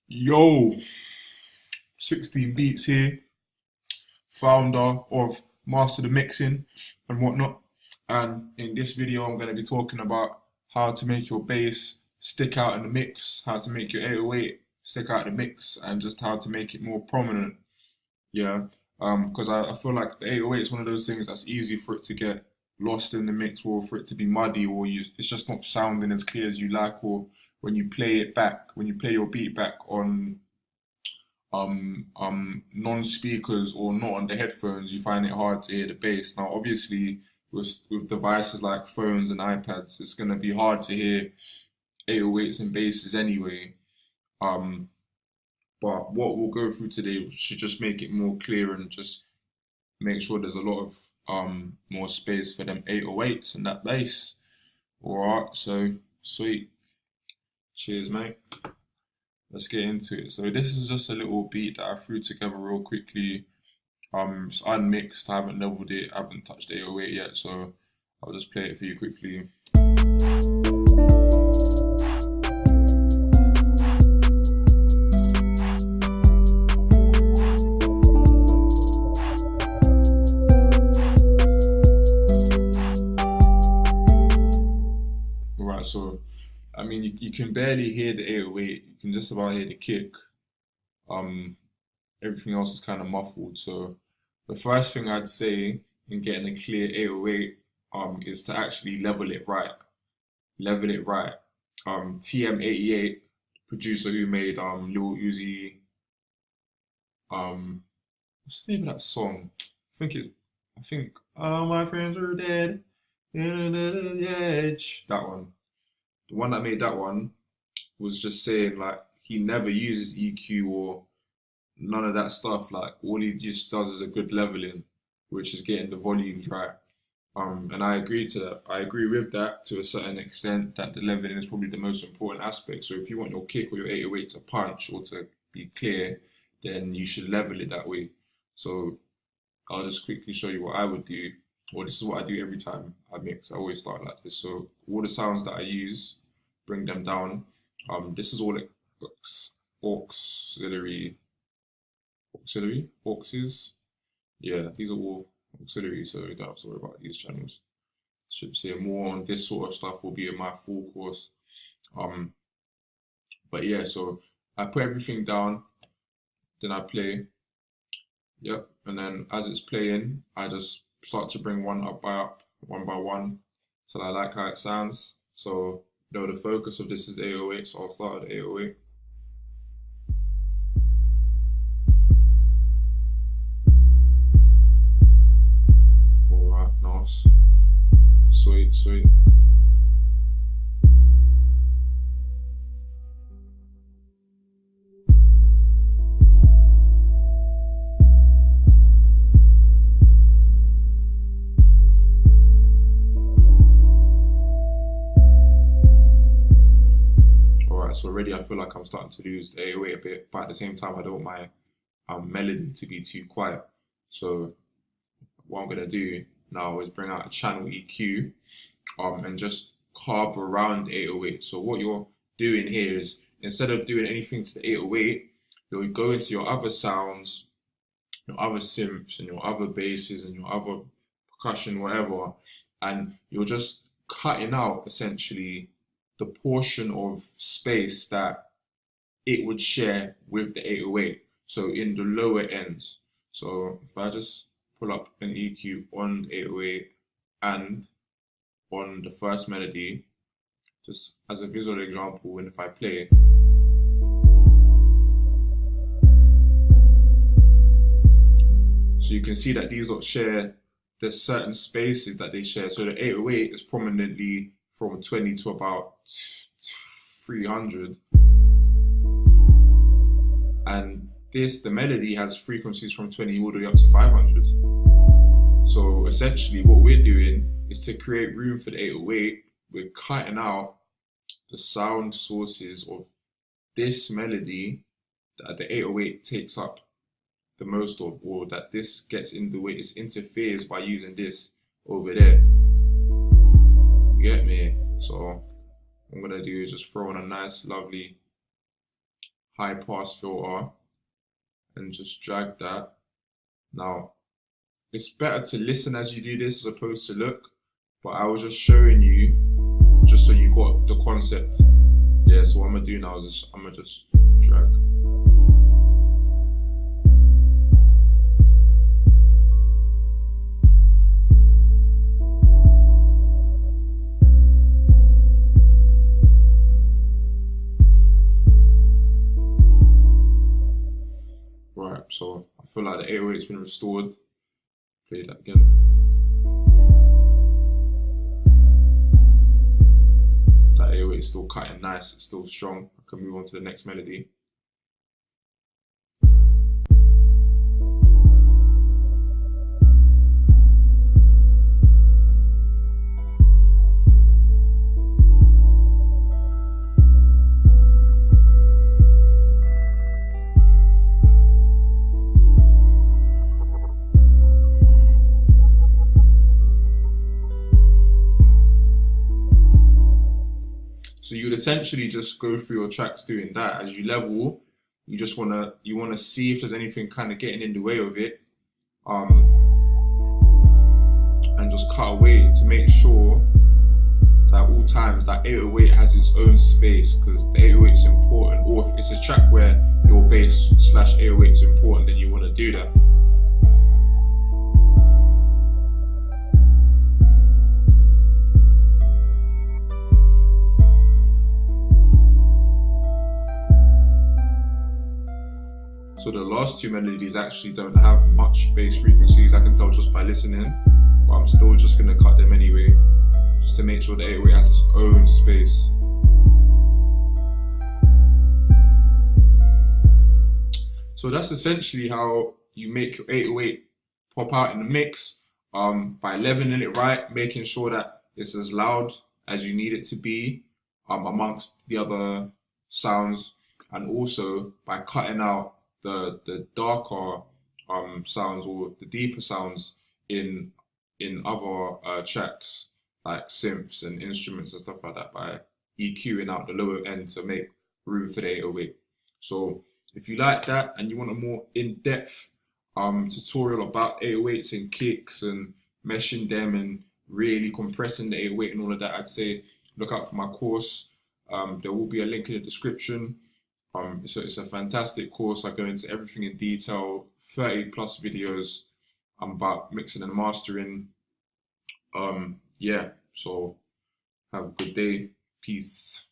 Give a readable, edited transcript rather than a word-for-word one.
Yo, 16 Beats here, founder of Master the Mixing and whatnot. And in this video, I'm going to be talking about how to make your bass stick out in the mix, how to make your 808 stick out in the mix, and just how to make it more prominent. Yeah, because I feel like the 808 is one of those things that's easy for it to get lost in the mix, or for it to be muddy, or it's just not sounding as clear as you like, or when you play it back, when you play your beat back on non-speakers or not on the headphones, you find it hard to hear the bass. Now, obviously, with devices like phones and iPads, it's gonna be hard to hear 808s and basses anyway. Um, but what we'll go through today should just make it more clear and just make sure there's a lot of more space for them 808s and that bass. Alright, so sweet. Cheers, mate. Let's get into it. So this is just a little beat that I threw together real quickly. It's unmixed, I haven't leveled it, I haven't touched 808 yet, so I'll just play it for you quickly. Alright, so I mean you can barely hear the 808, you can just about hear the kick. Um, Everything else is kind of muffled. So the first thing I'd say in getting a clear 808 is to actually level it right. Level it right. TM88, producer who made Lil Uzi, what's the name of that song? I think all my friends are dead. The edge. That one. The one that made that one was just saying like he never uses EQ or none of that stuff. Like all he just does is a good leveling, which is getting the volumes right. And I agree to that. I agree with that to a certain extent that the leveling is probably the most important aspect. So if you want your kick or your 808 to punch or to be clear, then you should level it that way. So I'll just quickly show you what I would do. Well, this is what I do every time I mix. I always start like this. So all the sounds that I use, bring them down. This is all auxes. Yeah, these are all auxiliary, so you don't have to worry about these channels. Should say more on this sort of stuff will be in my full course. Um, but yeah, so I put everything down, then I play. Yep, and then as it's playing, I just start to bring one up one by one, till I like how it sounds. So the focus of this is 808, so I'll start at 808. Alright, nice. Sweet, sweet. Alright, so already I feel like I'm starting to lose the 808 a bit, but at the same time I don't want my melody to be too quiet. So what I'm gonna do now is bring out a channel EQ and just carve around 808. So what you're doing here is instead of doing anything to the 808, you'll go into your other sounds, your other synths and your other basses and your other percussion, whatever, and you're just cutting out essentially the portion of space that it would share with the 808. So in the lower ends. So if I just pull up an EQ on 808 and on the first melody, just as a visual example, and if I play, so you can see that these lot share, there's certain spaces that they share. So the 808 is prominently from 20 to about 300. And the melody has frequencies from 20 all the way up to 500. So essentially what we're doing is to create room for the 808, we're cutting out the sound sources of this melody that the 808 takes up the most of, or that this gets in the way, it interferes by using this over there. You get me? So what I'm gonna do is just throw on a nice lovely high pass filter and just drag that. Now, it's better to listen as you do this as opposed to look, but I was just showing you just so you got the concept. Yeah, so what I'm gonna do now is I'm gonna just drag. Right, so I feel like the 808's been restored. Play that again. That 808 is still cutting nice, it's still strong. I can move on to the next melody. So you would essentially just go through your tracks doing that. As you level, you just wanna see if there's anything kind of getting in the way of it, and just cut away to make sure that all times that 808 has its own space, because the 808 is important. Or if it's a track where your bass / 808 is important, then you want to do that. So the last two melodies actually don't have much bass frequencies, I can tell just by listening, but I'm still just going to cut them anyway, just to make sure the 808 has its own space. So that's essentially how you make your 808 pop out in the mix, by leveling it right, making sure that it's as loud as you need it to be amongst the other sounds, and also by cutting out the darker sounds or the deeper sounds in other tracks like synths and instruments and stuff like that, by EQing out the lower end to make room for the 808. So if you like that and you want a more in-depth tutorial about 808s and kicks and meshing them and really compressing the 808 and all of that, I'd say look out for my course. There will be a link in the description. It's a fantastic course. I go into everything in detail, 30 plus videos about mixing and mastering. Yeah, so have a good day. Peace.